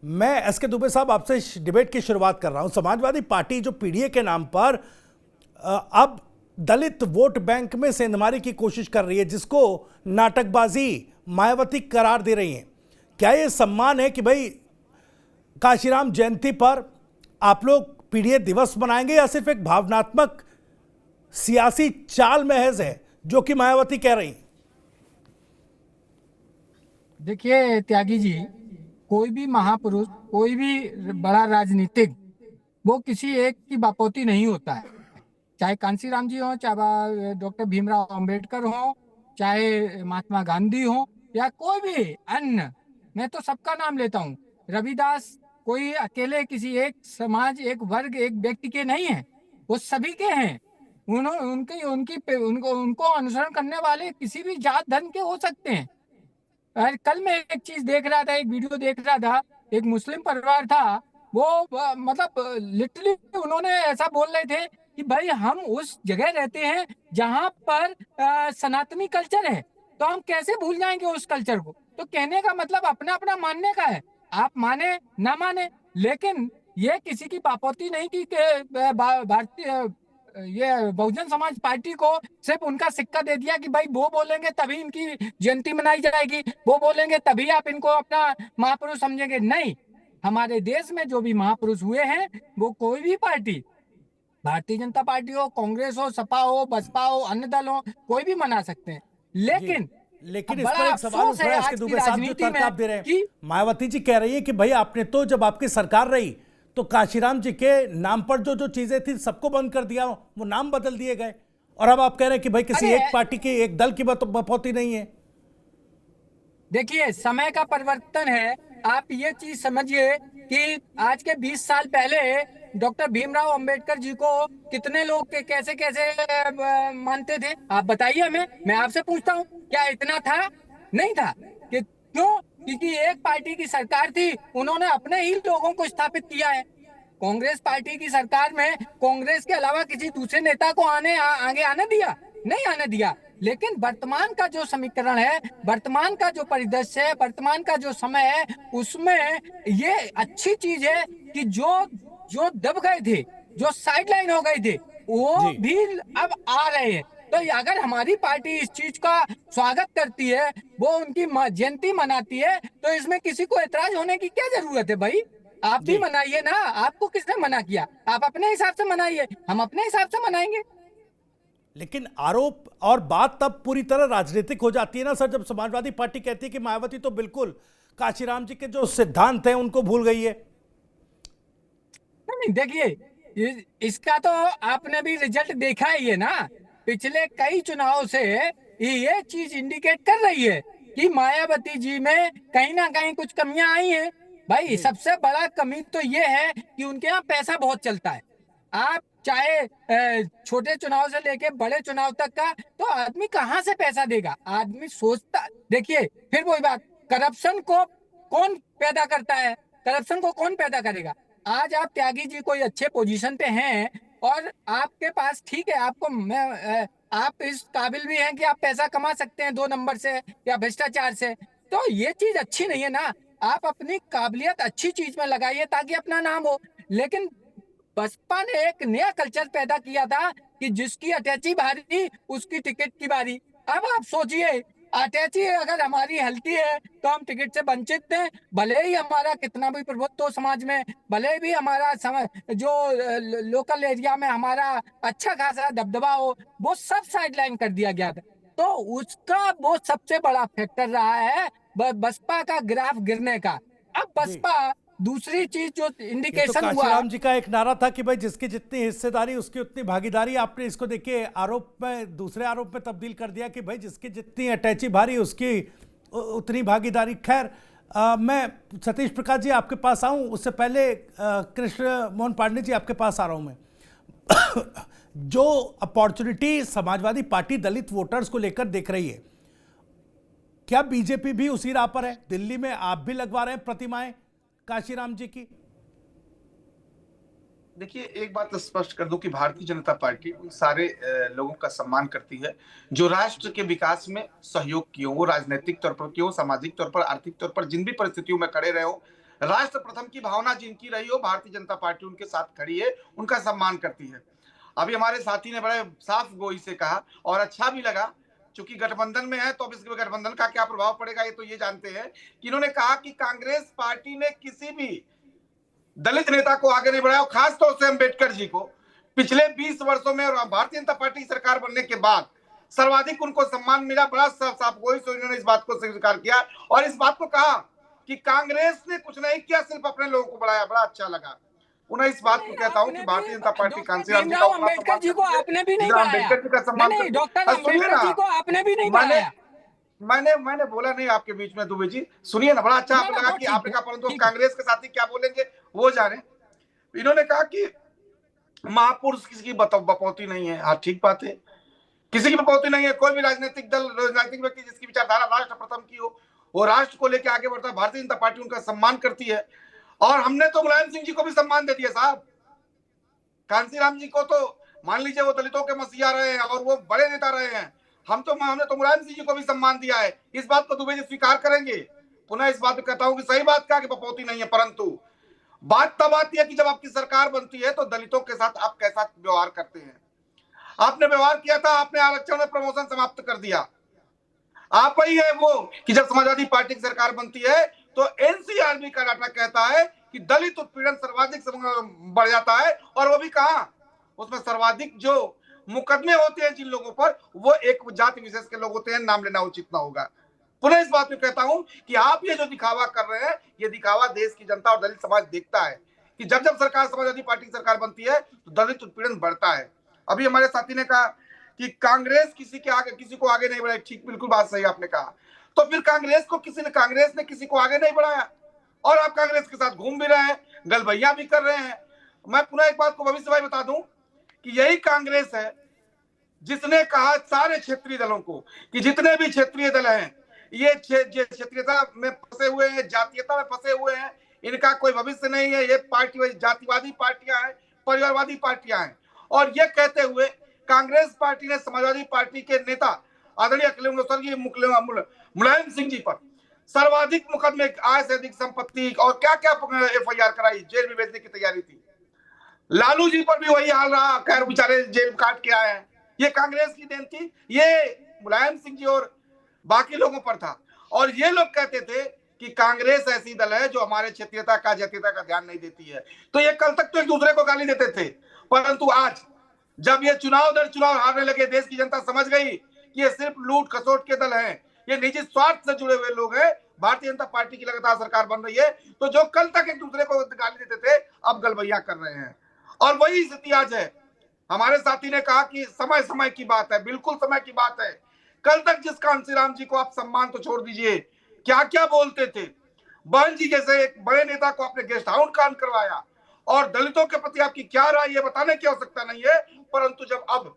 मैं एस के दुबे साहब आपसे इस डिबेट की शुरुआत कर रहा हूं। समाजवादी पार्टी जो पीडीए के नाम पर अब दलित वोट बैंक में सेंधमारी की कोशिश कर रही है, जिसको नाटकबाजी मायावती करार दे रही है, क्या ये सम्मान है कि भाई काशीराम जयंती पर आप लोग पीडीए दिवस मनाएंगे, या सिर्फ एक भावनात्मक सियासी चाल महज है जो कि मायावती कह रही? देखिए त्यागी जी, कोई भी महापुरुष, कोई भी बड़ा राजनीतिक, वो किसी एक की बापोती नहीं होता है। चाहे कांसीराम जी हो, चाहे डॉक्टर भीमराव अंबेडकर हो, चाहे महात्मा गांधी हो, या कोई भी अन्य, मैं तो सबका नाम लेता हूँ। रविदास कोई अकेले किसी एक समाज, एक वर्ग, एक व्यक्ति के नहीं है, वो सभी के हैं। उन्होंने उनके उनकी उनको उनको अनुसरण करने वाले किसी भी जात धर्म के हो सकते हैं। अरे कल मैं एक चीज देख रहा था, एक वीडियो देख रहा था। एक मुस्लिम परिवार था, वो मतलब लिटरली उन्होंने ऐसा बोल रहे थे कि भाई हम उस जगह रहते हैं जहां पर सनातनी कल्चर है, तो हम कैसे भूल जाएंगे उस कल्चर को। तो कहने का मतलब अपना अपना मानने का है, आप माने ना माने, लेकिन ये किसी की बापोती नहीं की भारतीय ये बहुजन समाज पार्टी को सिर्फ उनका सिक्का दे दिया कि भाई वो बोलेंगे तभी इनकी जयंती मनाई जाएगी, वो बोलेंगे तभी आप इनको अपना महापुरुष समझेंगे। नहीं, हमारे देश में जो भी महापुरुष हुए हैं, वो कोई भी पार्टी, भारतीय जनता पार्टी हो, कांग्रेस हो, सपा हो, बसपा हो, अन्य दल हो, कोई भी मना सकते हैं। जी, लेकिन लेकिन अब इस पर बड़ा एक सवाल अफसोस उठ रहा है है इसके आज की दुबे साहब, जो राजनीति तर्क में आप दे रहे हैं। कि मायावती जी कह रही है कि भाई आपने तो जब आपकी सरकार रही तो काशीराम जी के नाम पर जो जो चीजें थी सबको बंद कर दिया, वो नाम बदल दिए गए, और अब आप कह रहे हैं कि भाई किसी अरे एक पार्टी की, एक दल की बपौती नहीं है। देखिए, समय का परिवर्तन है। आप ये चीज समझिए कि आज के 20 साल पहले डॉक्टर भीमराव अंबेडकर जी को कितने लोग के कैसे कैसे मानते थे, आप बताइए हमें। मैं आपसे पूछता हूँ, क्या इतना था? नहीं था। कि क्यों? क्योंकि एक पार्टी की सरकार थी, उन्होंने अपने ही लोगों को स्थापित किया है। कांग्रेस पार्टी की सरकार में कांग्रेस के अलावा किसी दूसरे नेता को आगे आने दिया? नहीं आने दिया। लेकिन वर्तमान का जो समीकरण है, वर्तमान का जो परिदृश्य है, वर्तमान का जो समय है, उसमें ये अच्छी चीज है कि जो जो दब गए थे, जो साइडलाइन हो गए थे, वो जी, भी अब आ रहे हैं। तो अगर हमारी पार्टी इस चीज का स्वागत करती है, वो उनकी जयंती मनाती है, तो इसमें किसी को एतराज होने की क्या जरूरत है भाई? आप भी जी। मनाइए ना, आपको किसने मना किया? आप अपने हिसाब से मनाइए, हम अपने हिसाब से मनाएंगे। लेकिन आरोप और बात तब पूरी तरह राजनीतिक हो जाती है ना सर, जब समाजवादी पार्टी कहती है कि मायावती तो बिल्कुल काशीराम जी के जो सिद्धांत हैं उनको भूल गई है। नहीं देखिए, इसका तो आपने भी रिजल्ट देखा ही है ना। पिछले कई चुनाव से ये चीज इंडिकेट कर रही है कि मायावती जी में कहीं ना कहीं कुछ कमियां आई हैं। भाई जी, सबसे बड़ा कमी तो ये है कि उनके यहाँ पैसा बहुत चलता है। आप चाहे छोटे चुनाव से लेके बड़े चुनाव तक का, तो आदमी कहाँ से पैसा देगा? आदमी सोचता, देखिए फिर वही बात, करप्शन को कौन पैदा करता है? करप्शन को कौन पैदा करेगा? आज आप त्यागी जी कोई अच्छे पोजीशन पे हैं, और आपके पास ठीक है, आपको आप इस काबिल भी हैं कि आप पैसा कमा सकते हैं 2 नंबर से या भ्रष्टाचार से। तो ये चीज अच्छी नहीं है ना। आप अपनी काबिलियत अच्छी चीज में लगाइए ताकि अपना नाम हो। लेकिन बसपा ने एक नया कल्चर पैदा किया था कि जिसकी अटैची भारी उसकी टिकट की बारी। अब आप सोचिए, अटैची अगर हमारी हल्की है तो हम टिकट से वंचित हैं, भले ही हमारा कितना भी प्रभुत्व हो समाज में, भले भी हमारा जो लोकल एरिया में हमारा अच्छा खासा दबदबा हो, वो सब साइडलाइन कर दिया गया था। तो उसका वो सबसे बड़ा फैक्टर रहा है बसपा का ग्राफ गिरने का। अब जी। बसपा, दूसरी चीज जो ये तो इंडिकेशन हुआ। काशीराम जी का एक नारा था कि भाई जिसकी जितनी हिस्सेदारी उसकी उतनी भागीदारी। आपने इसको देखिए आरोप में, दूसरे आरोप में तब्दील कर दिया कि भाई जिसकी जितनी अटैची भारी उसकी उतनी भागीदारी। खैर, मैं सतीश प्रकाश जी आपके पास आऊं उससे पहले कृष्ण मोहन पांडे जी आपके पास आ रहा हूं मैं। जो अपॉर्चुनिटी समाजवादी पार्टी दलित वोटर्स को लेकर देख रही है, क्या बीजेपी भी उसी राह पर है? दिल्ली में आप भी लगवा रहे हैं प्रतिमाएं काशीराम जी की? देखिए, एक बात स्पष्ट कर दूं कि भारतीय जनता पार्टी उन सारे लोगों का सम्मान करती है जो राष्ट्र के विकास में सहयोग किए हो, वो राजनीतिक तौर पर किए हो, सामाजिक तौर पर, आर्थिक तौर पर जिन भी परिस्थितियों में खड़े रहे हो। राष्ट्र प्रथम की भावना जिनकी रही हो, भारतीय जनता पार्टी उनके साथ खड़ी है, उनका सम्मान करती है। अभी हमारे साथी ने बड़े साफ गोई से कहा और अच्छा भी लगा, क्योंकि गठबंधन में है तो अब इस गठबंधन का क्या प्रभाव पड़ेगा ये तो ये जानते हैं कि इन्होंने कहा कि कांग्रेस पार्टी ने किसी भी दलित नेता को आगे नहीं बढ़ाया, खासतौर से अम्बेडकर जी को पिछले 20 वर्षों में और भारतीय जनता पार्टी की सरकार बनने के बाद सर्वाधिक उनको सम्मान मिला। बड़ा साफ गोई से उन्होंने इस बात को स्वीकार किया और इस बात को कहा कि कांग्रेस ने कुछ नहीं किया, सिर्फ अपने लोगों को बढ़ाया। बड़ा अच्छा लगा। उन्हें इस बात को कहता हूँ कि भारतीय जनता पार्टी कांसीराम जी का अम्बेडकर जी को आपने भी नहीं बढ़ाया, अम्बेडकर जी का सम्मान, नहीं डॉक्टर अम्बेडकर जी को आपने भी नहीं बढ़ाया। मैंने बोला नहीं आपके बीच में, दुबे जी सुनिए ना, बड़ा अच्छा आपको लगा कि आपने कहा, परंतु कांग्रेस के साथी क्या बोलेंगे वो जाने। इन्होंने कहा कि महापुरुष किसी की बपौती नहीं है। हाँ, ठीक बात है, किसी की बपौती नहीं है। कोई भी राजनीतिक दल, राजनीतिक व्यक्ति जिसकी विचारधारा राष्ट्र प्रथम की हो, वो राष्ट्र को लेकर आगे बढ़ता है। भारतीय जनता पार्टी उनका सम्मान करती है और हमने तो मुलायम सिंह जी को भी सम्मान दे दिया साहब। कांसीराम जी को तो मान लीजिए वो दलितों के मसीहा रहे हैं और वो बड़े नेता रहे हैं, हमने तो मुलायम सिंह जी को भी सम्मान दिया है। इस बात को दुबे जी स्वीकार करेंगे। पुनः इस बात को कहता हूं कि सही बात कहा कि बपौती नहीं है, परंतु बात तब आती है कि जब आपकी सरकार बनती है तो दलितों के साथ आप कैसा व्यवहार करते हैं। आपने व्यवहार किया था, आपने आरक्षण में प्रमोशन समाप्त कर दिया। आप ही है वो कि जब समाजवादी पार्टी की सरकार बनती है तो एनसीआरबी का डाटा कहता है कि दलित उत्पीड़न सर्वाधिक बढ़ जाता है, और वो भी कहां, उसमें सर्वाधिक जो मुकदमे होते हैं जिन लोगों पर, वो एक जाति विशेष के लोग होते हैं, नाम लेना उचित ना होगा। पुनः इस बात में कहता हूं कि आप ये जो दिखावा कर रहे हैं, ये दिखावा देश की जनता और दलित समाज देखता है कि जब जब सरकार, समाजवादी पार्टी की सरकार बनती है तो दलित उत्पीड़न बढ़ता है। अभी हमारे साथी ने कहा कि कांग्रेस किसी को आगे नहीं बढ़ाई। ठीक, बिल्कुल बात सही आपने कहा। तो फिर कांग्रेस ने किसी को आगे नहीं बढ़ाया और आप कांग्रेस के साथ घूम भी रहे हैं, गलबैया भी कर रहे हैं। मैं पुनः एक बात को भविष्य भाई बता दूं कि यही कांग्रेस है जिसने कहा सारे क्षेत्रीय दलों को कि जितने भी क्षेत्रीय दल हैं ये क्षेत्रीयता में फंसे हुए हैं, जातीयता में फंसे हुए हैं, इनका कोई भविष्य नहीं है, ये पार्टी जातिवादी पार्टियां हैं, परिवारवादी पार्टियां हैं। और ये कहते हुए कांग्रेस पार्टी ने समाजवादी पार्टी के नेता आदरणीय स्वर्गीय मुलायम सिंह जी पर सर्वाधिक मुकदमे, आय से अधिक संपत्ति और क्या क्या एफआईआर कराई, जेल में भेजने की तैयारी थी। लालू जी पर भी वही हाल रहा, खैर बेचारे जेल काट के आए हैं। ये कांग्रेस की देन थी, ये मुलायम सिंह जी और बाकी लोगों पर था। और ये लोग कहते थे कि कांग्रेस ऐसी दल है जो हमारे क्षेत्रीयता का, जातीयता का ध्यान नहीं देती है। तो ये कल तक तो एक दूसरे को गाली देते थे, परंतु आज जब ये चुनाव दर चुनाव हारने लगे, देश की जनता समझ गई कि ये सिर्फ लूट खसोट के दल हैं, ये निजी स्वार्थ से जुड़े हुए लोग हैं। भारतीय जनता पार्टी की लगातार सरकार बन रही है, तो जो कल तक एक दूसरे को गाली देते थे अब गलबैया कर रहे हैं। और वही स्थिति आज है। हमारे साथी ने कहा कि समय समय की बात है, बिल्कुल समय की बात है। कल तक जिस कांसीराम जी को आप सम्मान तो छोड़ दीजिए, क्या क्या बोलते थे। बहन जी जैसे एक बड़े नेता को आपने गेस्ट हाउस कांड करवाया, और दलितों के प्रति आपकी क्या राय ये बताने की आवश्यकता नहीं है। परंतु जब अब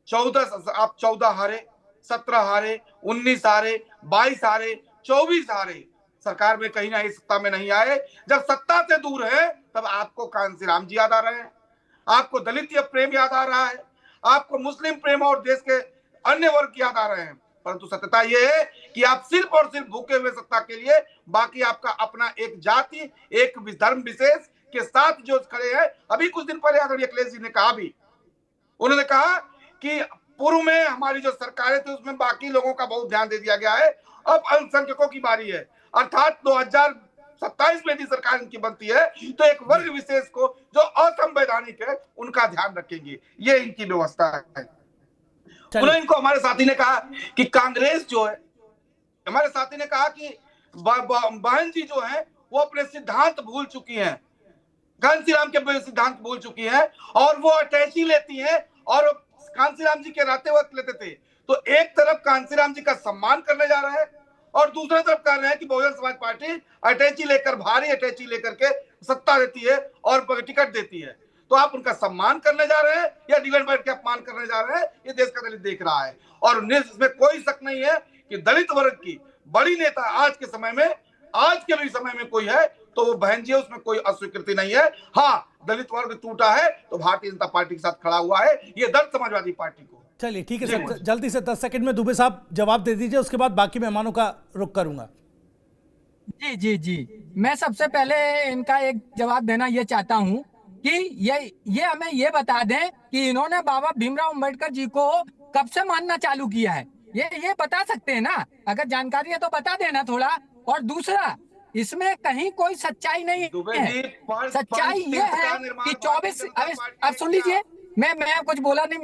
14 हारे, 17 हारे, 19 हारे, 22 हारे, 24 हारे, सरकार में कहीं ना कहीं सत्ता में नहीं आए, जब सत्ता से दूर है तब आपको कांसीराम जी याद आ रहे हैं, आपको दलित प्रेम याद आ रहा है, आपको मुस्लिम प्रेम और देश के अन्य वर्ग याद आ रहे हैं। परंतु सत्यता यह है कि आप सिर्फ और सिर्फ भूखे हुए सत्ता के लिए, बाकी आपका अपना एक जाति, एक धर्म विशेष के साथ जो खड़े हैं। अभी कुछ दिन पहले आदरणीय अखिलेश जी ने कहा भी, उन्होंने कहा कि पूर्व में हमारी जो सरकारें थी उसमें बाकी लोगों का बहुत ध्यान दे दिया गया है, अब अल्पसंख्यकों की बारी है। अर्थात 2027 में यदि सरकार इनकी बनती है तो एक वर्ग विशेष को जो असंवैधानिक है उनका ध्यान रखेंगे, ये इनकी व्यवस्था है। उन्होंने इनको, हमारे साथी ने कहा कि कांग्रेस जो है, हमारे साथी ने कहा कि बहन जी जो है वो अपने सिद्धांत भूल चुकी हैं, कांसीराम के सिद्धांत भूल चुकी हैं, और वो अटैची लेती हैं और कांसीराम जी के रहते वक्त लेते थे। तो एक तरफ कांसीराम जी का सम्मान करने जा रहे हैं और दूसरी तरफ कह रहे हैं कि बहुजन समाज पार्टी अटैची लेकर, भारी अटैची लेकर के सत्ता देती है और टिकट देती है। तो आप उनका सम्मान करने जा रहे हैं या डिबेट बैठ के अपमान करने जा रहे हैं, ये देश का दलित देख रहा है। और इसमें कोई शक नहीं है कि दलित वर्ग की बड़ी नेता आज के समय में, आज के भी समय में कोई है तो वो बहन जी है, उसमें कोई अस्वीकृति नहीं है। हाँ, दलित वर्ग टूटा है तो भारतीय जनता पार्टी के साथ खड़ा हुआ है, ये दर्द समाजवादी पार्टी को। चलिए ठीक है सर, जल्दी से 10 सेकंड में दुबे साहब जवाब दे दीजिए, उसके बाद बाकी मेहमानों का रुख करूंगा। जी जी जी, मैं सबसे पहले इनका एक जवाब देना ये चाहता हूँ कि ये हमें ये बता दें कि इन्होंने बाबा भीमराव अम्बेडकर जी को कब से मानना चालू किया है। ये बता सकते हैं ना? अगर जानकारी है तो बता देना थोड़ा। और दूसरा, इसमें कहीं कोई सच्चाई नहीं दुबे है। जी, सच्चाई ये है कि 24 अब सुन लीजिए, मैं कुछ बोला नहीं,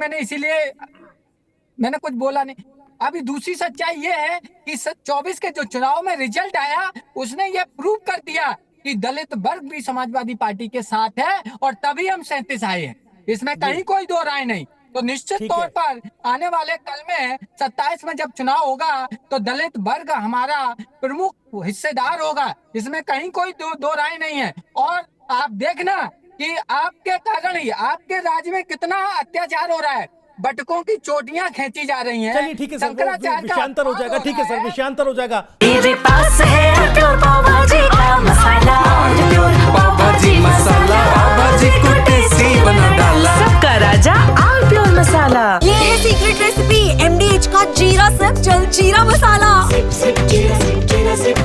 मैंने कुछ बोला नहीं। अभी दूसरी सच्चाई ये है कि 24 के जो चुनाव में रिजल्ट आया उसने ये प्रूव कर दिया कि दलित वर्ग भी समाजवादी पार्टी के साथ है और तभी हम 37 आए हैं। इसमें कहीं कोई दो राय नहीं। तो निश्चित ठीक तौर है। पर आने वाले कल में 27 में जब चुनाव होगा तो दलित वर्ग हमारा प्रमुख हिस्सेदार होगा। इसमें कहीं कोई दो राय नहीं है। और आप देखना कि आपके कारण ही आपके राज्य में कितना अत्याचार हो रहा है, बटकों की चोटियां खींची जा रही हैं। चलिए ठीक है सर, वो शंकराचार्य का विषयांतर हो अपमान जाएगा। ठीक है रहा सर, विषयांतर हो जाएगा। मेरे पास है प्योर पाव भाजी का मसाला, प्योर पाव भाजी मसाला, पाव भाजी को टेस्टी बना डाला, सबका राजा आल प्योर मसाला। ये है सीक्रेट रेसिपी MDH का जीरा सिर्फ जलजीरा मसाला। सिप सिप जीरा सिप